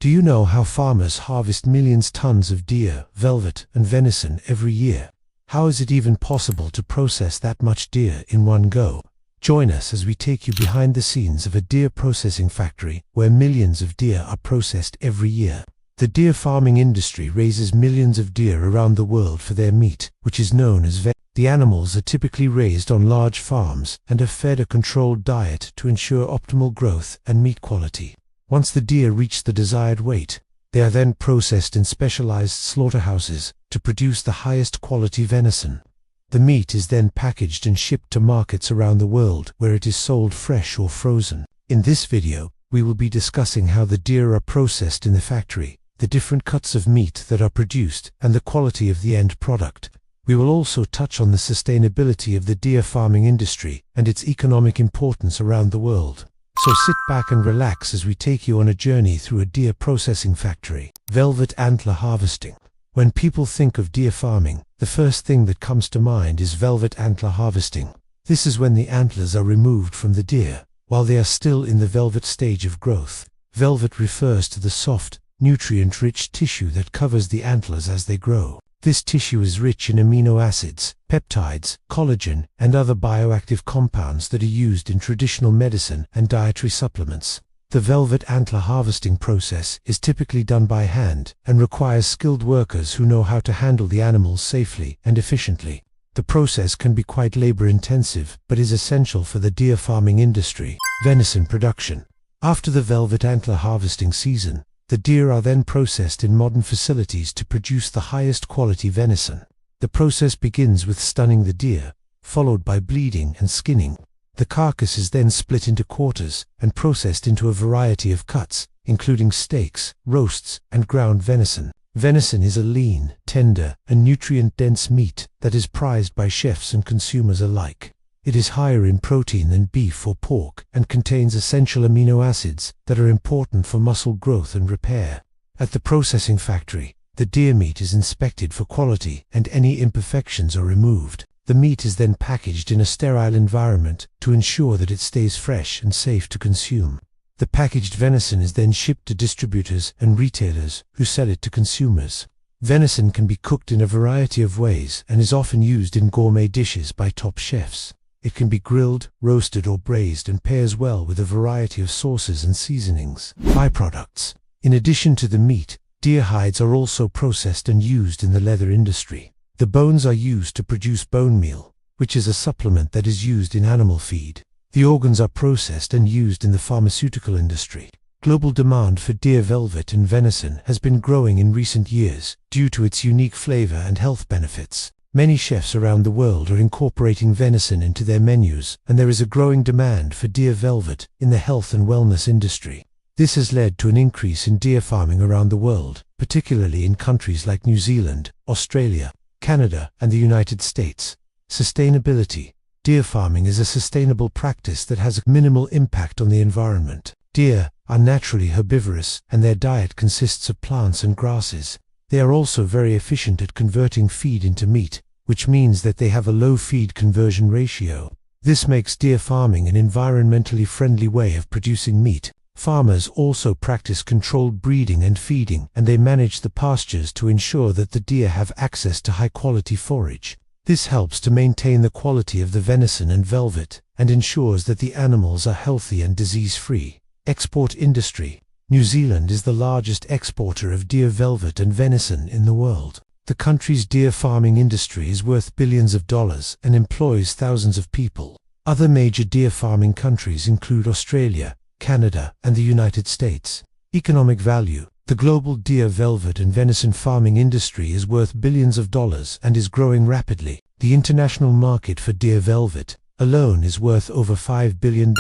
Do you know how farmers harvest millions tons of deer, velvet, and venison every year? How is it even possible to process that much deer in one go? Join us as we take you behind the scenes of a deer processing factory where millions of deer are processed every year. The deer farming industry raises millions of deer around the world for their meat, which is known as venison. The animals are typically raised on large farms and are fed a controlled diet to ensure optimal growth and meat quality. Once the deer reach the desired weight, they are then processed in specialized slaughterhouses to produce the highest quality venison. The meat is then packaged and shipped to markets around the world where it is sold fresh or frozen. In this video, we will be discussing how the deer are processed in the factory, the different cuts of meat that are produced, and the quality of the end product. We will also touch on the sustainability of the deer farming industry and its economic importance around the world. So sit back and relax as we take you on a journey through a deer processing factory. Velvet antler harvesting. When people think of deer farming, the first thing that comes to mind is velvet antler harvesting. This is when the antlers are removed from the deer, while they are still in the velvet stage of growth. Velvet refers to the soft, nutrient-rich tissue that covers the antlers as they grow. This tissue is rich in amino acids, peptides, collagen, and other bioactive compounds that are used in traditional medicine and dietary supplements. The velvet antler harvesting process is typically done by hand and requires skilled workers who know how to handle the animals safely and efficiently. The process can be quite labor-intensive, but is essential for the deer farming industry. Venison production. After the velvet antler harvesting season, the deer are then processed in modern facilities to produce the highest quality venison. The process begins with stunning the deer, followed by bleeding and skinning. The carcass is then split into quarters and processed into a variety of cuts, including steaks, roasts, and ground venison. Venison is a lean, tender, and nutrient-dense meat that is prized by chefs and consumers alike. It is higher in protein than beef or pork and contains essential amino acids that are important for muscle growth and repair. At the processing factory, the deer meat is inspected for quality and any imperfections are removed. The meat is then packaged in a sterile environment to ensure that it stays fresh and safe to consume. The packaged venison is then shipped to distributors and retailers who sell it to consumers. Venison can be cooked in a variety of ways and is often used in gourmet dishes by top chefs. It can be grilled, roasted, or braised and pairs well with a variety of sauces and seasonings. Byproducts. In addition to the meat, deer hides are also processed and used in the leather industry. The bones are used to produce bone meal, which is a supplement that is used in animal feed. The organs are processed and used in the pharmaceutical industry. Global demand for deer velvet and venison has been growing in recent years due to its unique flavor and health benefits. Many chefs around the world are incorporating venison into their menus, and there is a growing demand for deer velvet in the health and wellness industry. This has led to an increase in deer farming around the world, particularly in countries like New Zealand, Australia, Canada, and the United States. Sustainability. Deer farming is a sustainable practice that has a minimal impact on the environment. Deer are naturally herbivorous, and their diet consists of plants and grasses. They are also very efficient at converting feed into meat, which means that they have a low feed conversion ratio. This makes deer farming an environmentally friendly way of producing meat. Farmers also practice controlled breeding and feeding, and they manage the pastures to ensure that the deer have access to high-quality forage. This helps to maintain the quality of the venison and velvet, and ensures that the animals are healthy and disease-free. Export industry. New Zealand is the largest exporter of deer velvet and venison in the world. The country's deer farming industry is worth billions of dollars and employs thousands of people. Other major deer farming countries include Australia, Canada, and the United States. Economic value. The global deer velvet and venison farming industry is worth billions of dollars and is growing rapidly. The international market for deer velvet alone is worth over $5 billion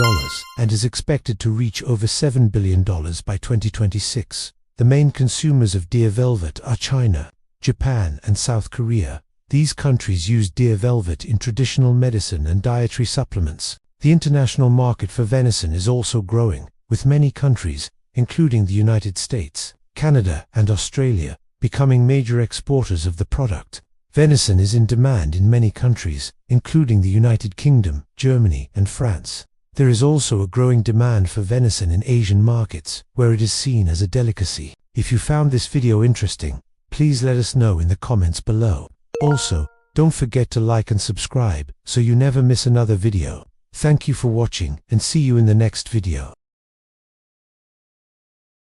and is expected to reach over $7 billion by 2026. The main consumers of deer velvet are China, Japan, and South Korea. These countries use deer velvet in traditional medicine and dietary supplements. The international market for venison is also growing, with many countries, including the United States, Canada, and Australia, becoming major exporters of the product. Venison is in demand in many countries, including the United Kingdom, Germany, and France. There is also a growing demand for venison in Asian markets, where it is seen as a delicacy. If you found this video interesting, please let us know in the comments below. Also, don't forget to like and subscribe, so you never miss another video. Thank you for watching, and see you in the next video.